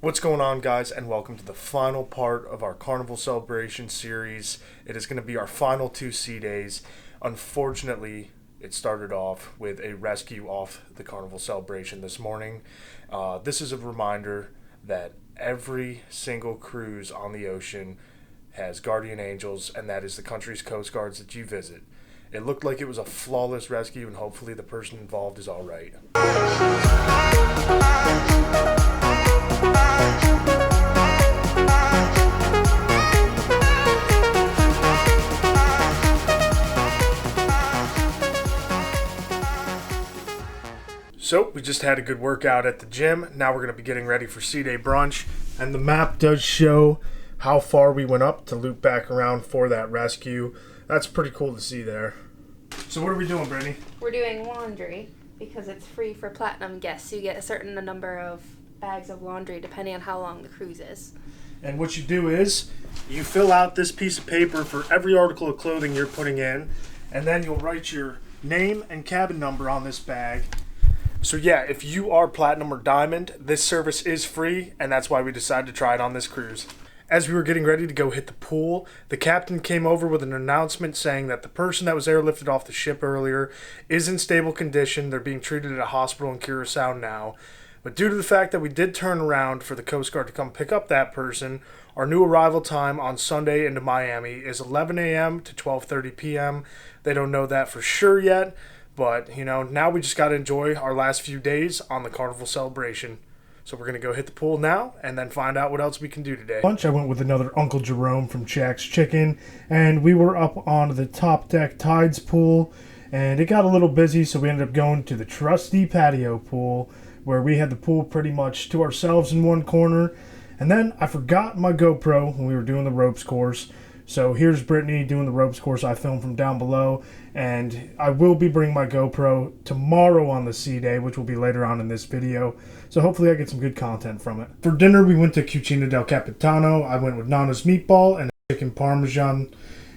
What's going on, guys, and welcome to the final part of our Carnival celebration series. It is going to be our final 2 sea days. Unfortunately, it started off with a rescue off the Carnival celebration this morning. This is a reminder that every single cruise on the ocean has guardian angels, and that is the country's coast guards that you visit. It looked like it was a flawless rescue, and hopefully the person involved is all right. So, we just had a good workout at the gym. Now we're going to be getting ready for sea day brunch. And the map does show how far we went up to loop back around for that rescue. That's pretty cool to see there. So what are we doing, Brittany? We're doing laundry because it's free for platinum guests. You get a certain number of bags of laundry depending on how long the cruise is. And what you do is you fill out this piece of paper for every article of clothing you're putting in, and then you'll write your name and cabin number on this bag. So yeah, if you are platinum or diamond, this service is free, and that's why we decided to try it on this cruise. As we were getting ready to go hit the pool, the captain came over with an announcement saying that the person that was airlifted off the ship earlier is in stable condition. They're being treated at a hospital in Curacao now. But due to the fact that we did turn around for the Coast Guard to come pick up that person, our new arrival time on Sunday into Miami is 11 a.m. to 12:30 p.m. They don't know that for sure yet, but, now we just got to enjoy our last few days on the Carnival celebration. So we're going to go hit the pool now and then find out what else we can do today. I went with another Uncle Jerome from Jack's Chicken, and we were up on the top deck Tides pool, and it got a little busy, so we ended up going to the trusty patio pool, where we had the pool pretty much to ourselves in one corner. And then I forgot my GoPro when we were doing the ropes course. So here's Brittany doing the ropes course. I filmed from down below, and I will be bringing my GoPro tomorrow on the sea day, which will be later on in this video. So hopefully I get some good content from it. For dinner, we went to Cucina del Capitano. I went with Nana's meatball and a chicken parmesan.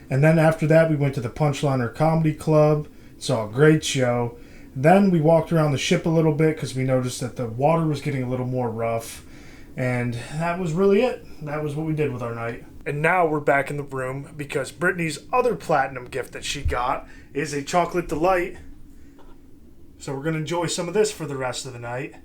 And then after that, we went to the Punchliner Comedy Club. Saw a great show. Then we walked around the ship a little bit because we noticed that the water was getting a little more rough. And that was really it. That was what we did with our night. And now we're back in the room because Brittany's other platinum gift that she got is a chocolate delight. So we're going to enjoy some of this for the rest of the night.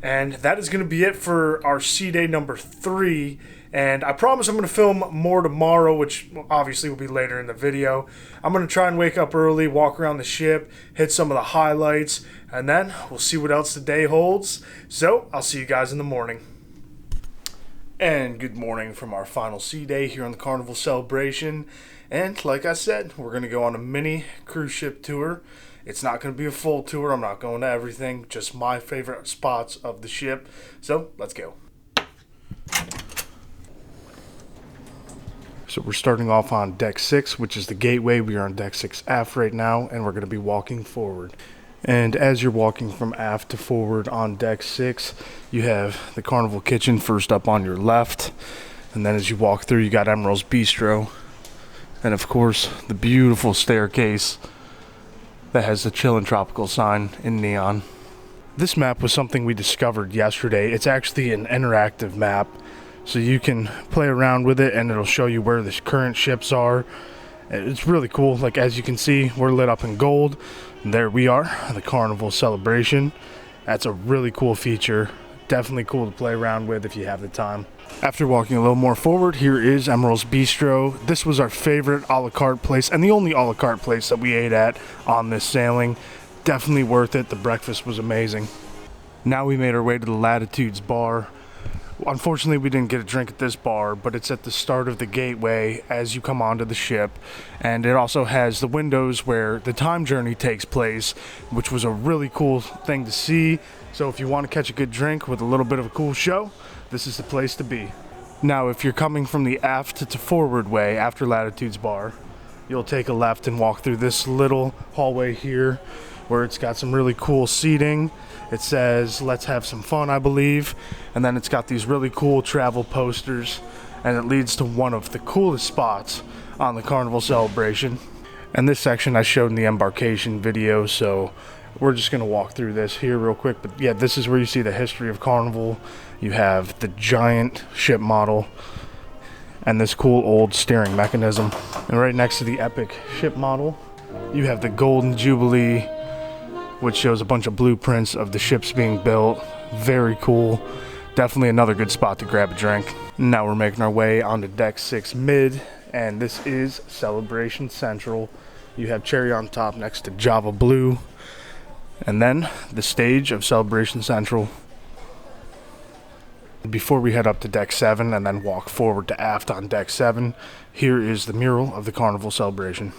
And that is going to be it for our sea day number 3. And I promise I'm going to film more tomorrow, which obviously will be later in the video. I'm going to try and wake up early, walk around the ship, hit some of the highlights, and then we'll see what else the day holds. So I'll see you guys in the morning. And good morning from our final sea day here on the Carnival celebration. And like I said, we're going to go on a mini cruise ship tour. It's not going to be a full tour. I'm not going to everything, just my favorite spots of the ship. So let's go. So we're starting off on deck 6, which is the gateway. We are on deck 6 aft right now, and we're going to be walking forward. And as you're walking from aft to forward on deck 6, you have the Carnival kitchen first up on your left. And then as you walk through, you got Emerald's Bistro. And of course, the beautiful staircase that has the Chillin' Tropical sign in neon. This map was something we discovered yesterday. It's actually an interactive map, so you can play around with it and it'll show you where the current ships are. It's really cool. Like, as you can see, we're lit up in gold. And there we are, the Carnival celebration. That's a really cool feature. Definitely cool to play around with if you have the time. After walking a little more forward, here is Emerald's Bistro. This was our favorite a la carte place, and the only a la carte place that we ate at on this sailing. Definitely worth it. The breakfast was amazing. Now we made our way to the Latitudes bar. Unfortunately, we didn't get a drink at this bar, but it's at the start of the gateway as you come onto the ship. And it also has the windows where the time journey takes place, which was a really cool thing to see. So if you want to catch a good drink with a little bit of a cool show, this is the place to be. Now, if you're coming from the aft to forward way after Latitudes bar, you'll take a left and walk through this little hallway here where it's got some really cool seating. It says, "Let's have some fun," I believe. And then it's got these really cool travel posters, and it leads to one of the coolest spots on the Carnival celebration. And this section I showed in the embarkation video, so We're just going to walk through this here real quick. But yeah, this is where you see the history of Carnival. You have the giant ship model and this cool old steering mechanism. And right next to the epic ship model, you have the Golden Jubilee, which shows a bunch of blueprints of the ships being built. Very cool. Definitely another good spot to grab a drink. Now we're making our way onto deck 6 mid, and this is Celebration Central. You have cherry on top next to Java Blue, and then the stage of Celebration Central. Before we head up to deck 7 and then walk forward to aft on deck 7, here is the mural of the Carnival celebration.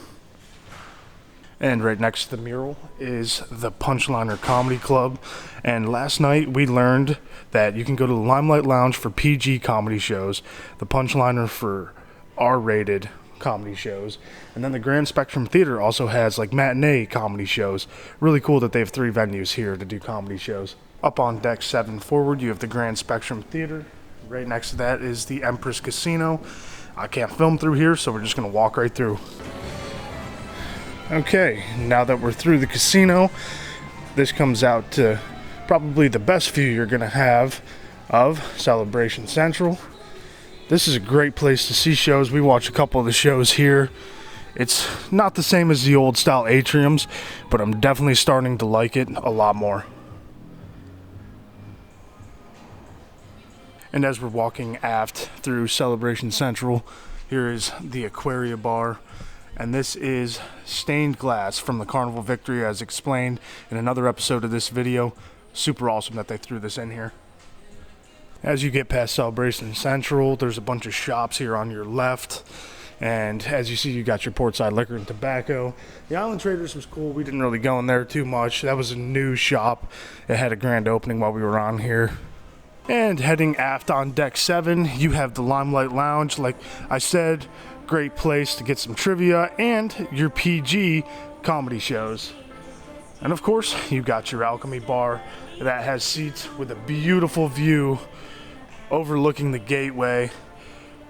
And right next to the mural is the Punchliner Comedy Club. And last night we learned that you can go to the Limelight Lounge for PG comedy shows, the Punchliner for R-rated comedy shows, and then the Grand Spectrum Theater also has like matinee comedy shows. Really cool that they have 3 venues here to do comedy shows. Up on deck 7 forward, you have the Grand Spectrum Theater. Right next to that is the Empress Casino. I can't film through here, so we're just going to walk right through. Okay, now that we're through the casino, this comes out to probably the best view you're going to have of Celebration Central. This is a great place to see shows. We watch a couple of the shows here. It's not the same as the old style atriums, but I'm definitely starting to like it a lot more. And as we're walking aft through Celebration Central, here is the Aquaria Bar. And this is stained glass from the Carnival Victory, as explained in another episode of this video. Super awesome that they threw this in here. As you get past Celebration Central, there's a bunch of shops here on your left. And as you see, you got your portside liquor and tobacco. The Island Traders was cool. We didn't really go in there too much. That was a new shop. It had a grand opening while we were on here. And heading aft on deck 7, you have the Limelight Lounge. Like I said, great place to get some trivia and your PG comedy shows. And of course, you got your Alchemy Bar that has seats with a beautiful view overlooking the gateway.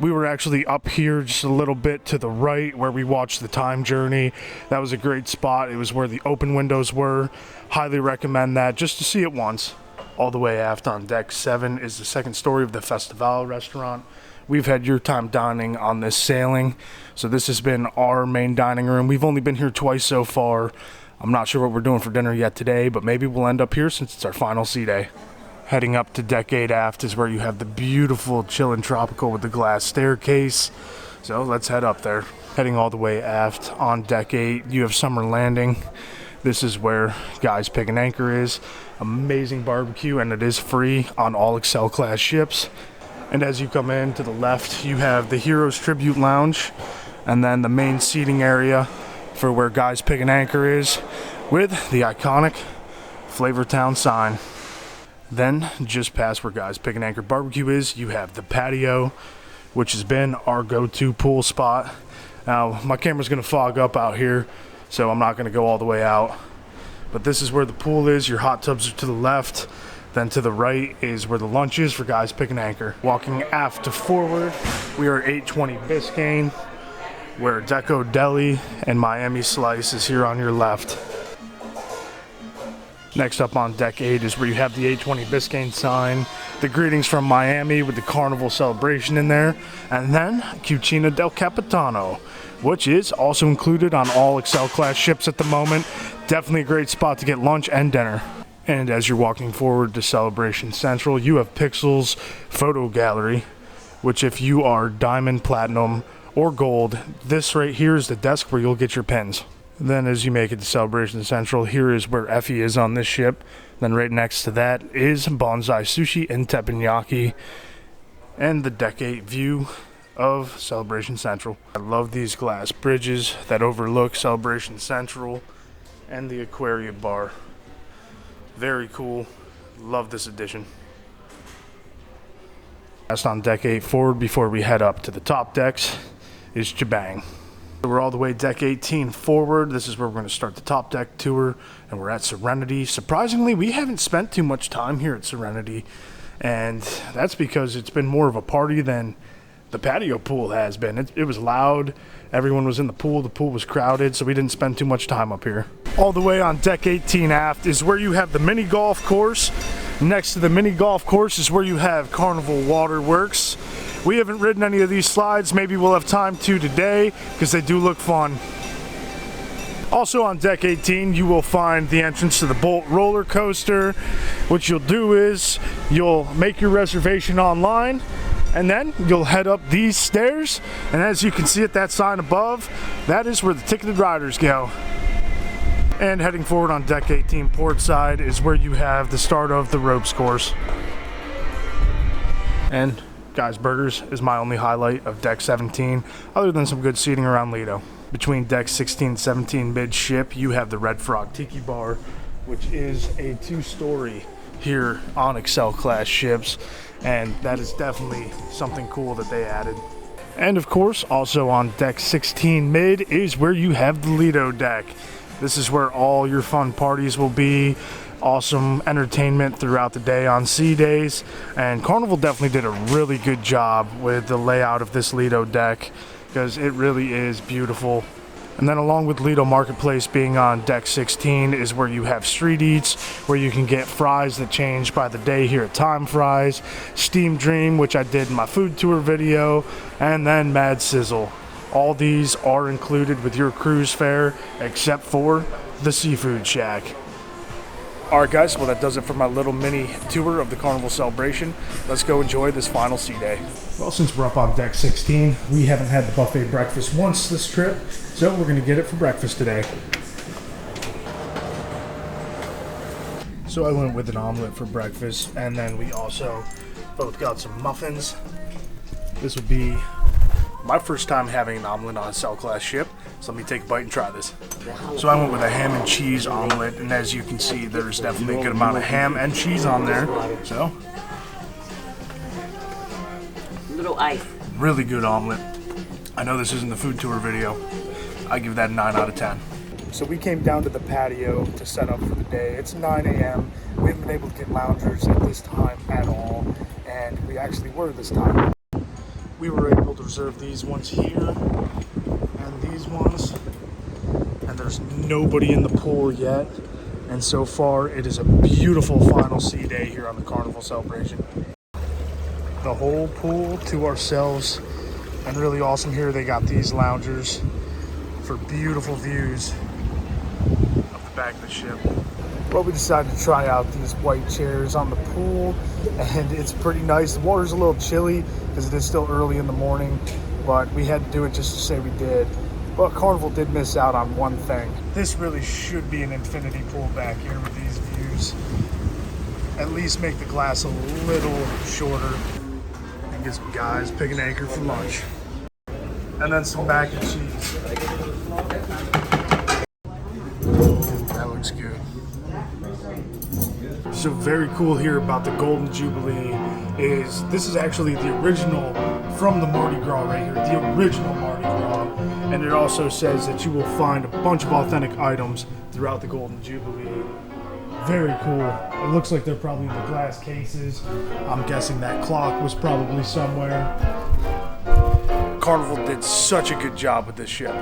We were actually up here just a little bit to the right where we watched the Time Journey. That was a great spot. It was where the open windows were. Highly recommend that just to see it once. All the way aft on deck 7 is the second story of the Festival restaurant. We've had your time dining on this sailing, so this has been our main dining room. We've only been here twice so far. I'm not sure what we're doing for dinner yet today, but maybe we'll end up here since it's our final sea day. Heading up to deck 8 aft is where you have the beautiful Chillin' Tropical with the glass staircase. So let's head up there. Heading all the way aft on deck 8, you have Summer Landing. This is where Guys Pig and Anchor is. Amazing barbecue, and it is free on all Excel class ships. And as you come in to the left, you have the Heroes Tribute Lounge, and then the main seating area for where Guys Pig and Anchor is, with the iconic Flavortown sign. Then, just past where Guys Pig and Anchor Barbecue is, you have the patio, which has been our go-to pool spot. Now, my camera's going to fog up out here, so I'm not going to go all the way out. But this is where the pool is. Your hot tubs are to the left. Then to the right is where the lunch is for Guys Pig and Anchor. Walking aft to forward, we are 820 Biscayne, where Deco Deli and Miami Slice is here on your left. Next up on deck 8 is where you have the 820 Biscayne sign, the greetings from Miami with the Carnival celebration in there, and then Cucina del Capitano, which is also included on all Excel class ships at the moment. Definitely a great spot to get lunch and dinner. And as you're walking forward to Celebration Central, you have Pixel's Photo Gallery, which if you are Diamond, Platinum, or Gold, this right here is the desk where you'll get your pins. Then as you make it to Celebration Central, here is where Effie is on this ship. Then right next to that is Bonsai Sushi and Teppanyaki, and the deck 8 view of Celebration Central. I love these glass bridges that overlook Celebration Central and the Aquaria Bar. Very cool. Love this addition. Last on deck 8 forward before we head up to the top decks is Jabang. We're all the way deck 18 forward. This is where we're going to start the top deck tour, and we're at Serenity. Surprisingly, we haven't spent too much time here at Serenity, and that's because it's been more of a party than the patio pool has been. It was loud. Everyone was in the pool. The pool was crowded, so we didn't spend too much time up here. All the way on deck 18 aft is where you have the mini golf course. Next to the mini golf course is where you have Carnival Waterworks. We haven't ridden any of these slides. Maybe we'll have time to today because they do look fun. Also on deck 18, you will find the entrance to the Bolt roller coaster. What you'll do is you'll make your reservation online, and then you'll head up these stairs, and as you can see at that sign above, that is where the ticketed riders go. And heading forward on deck 18 port side is where you have the start of the ropes course. And guys, burgers is my only highlight of deck 17, other than some good seating around Lido. Between deck 16 and 17 midship, you have the Red Frog Tiki Bar, which is a 2-story here on Excel class ships, and that is definitely something cool that they added. And of course, also on deck 16 mid is where you have the Lido deck. This is where all your fun parties will be, awesome entertainment throughout the day on sea days, and Carnival definitely did a really good job with the layout of this Lido deck because it really is beautiful. And then along with Lido Marketplace being on deck 16 is where you have street eats, where you can get fries that change by the day here at Time Fries, Steam Dream, which I did in my food tour video, and then Mad Sizzle. All these are included with your cruise fare except for the Seafood Shack. Alright guys, well that does it for my little mini tour of the Carnival Celebration. Let's go enjoy this final sea day. Well, since we're up on deck 16, we haven't had the buffet breakfast once this trip, so we're going to get it for breakfast today. So I went with an omelet for breakfast, and then we also both got some muffins. This would be my first time having an omelet on a Cell class ship, so let me take a bite and try this. So I went with a ham and cheese omelet, and as you can see, there's definitely a good amount of ham and cheese on there. So, little ice. Really good omelet. I know this isn't the food tour video. I give that a 9 out of 10. So we came down to the patio to set up for the day. It's 9 a.m. We haven't been able to get loungers at this time at all, and we actually were this time. We were able to reserve these ones here and these ones, and there's nobody in the pool yet, and so far it is a beautiful final sea day here on the Carnival Celebration. The whole pool to ourselves, and really awesome here they got these loungers for beautiful views of the back of the ship. Well, we decided to try out these white chairs on the pool, and it's pretty nice. The water's a little chilly because it is still early in the morning, but we had to do it just to say we did. But Carnival did miss out on one thing. This really should be an infinity pool back here with these views. At least make the glass a little shorter and get some guys picking anchor for lunch. And then some mac and cheese. That looks good. So very cool here about the Golden Jubilee is this is actually the original from the Mardi Gras right here, the original Mardi Gras. And it also says that you will find a bunch of authentic items throughout the Golden Jubilee. Very cool. It looks like they're probably in the glass cases. I'm guessing that clock was probably somewhere. Carnival did such a good job with this ship.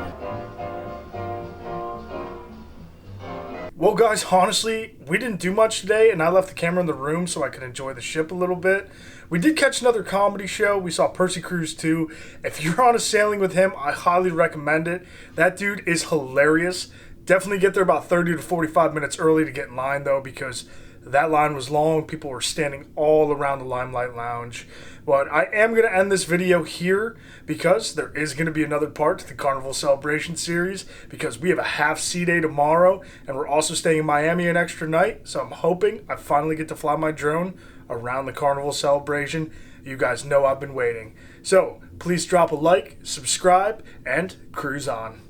Well guys, honestly, we didn't do much today, and I left the camera in the room so I could enjoy the ship a little bit. We did catch another comedy show. We saw Percy Cruise 2. If you're on a sailing with him, I highly recommend it. That dude is hilarious. Definitely get there about 30 to 45 minutes early to get in line though, because that line was long. People were standing all around the Limelight Lounge. But I am going to end this video here because there is going to be another part to the Carnival Celebration series because we have a half sea day tomorrow, and we're also staying in Miami an extra night. So I'm hoping I finally get to fly my drone around the Carnival Celebration. You guys know I've been waiting. So please drop a like, subscribe, and cruise on.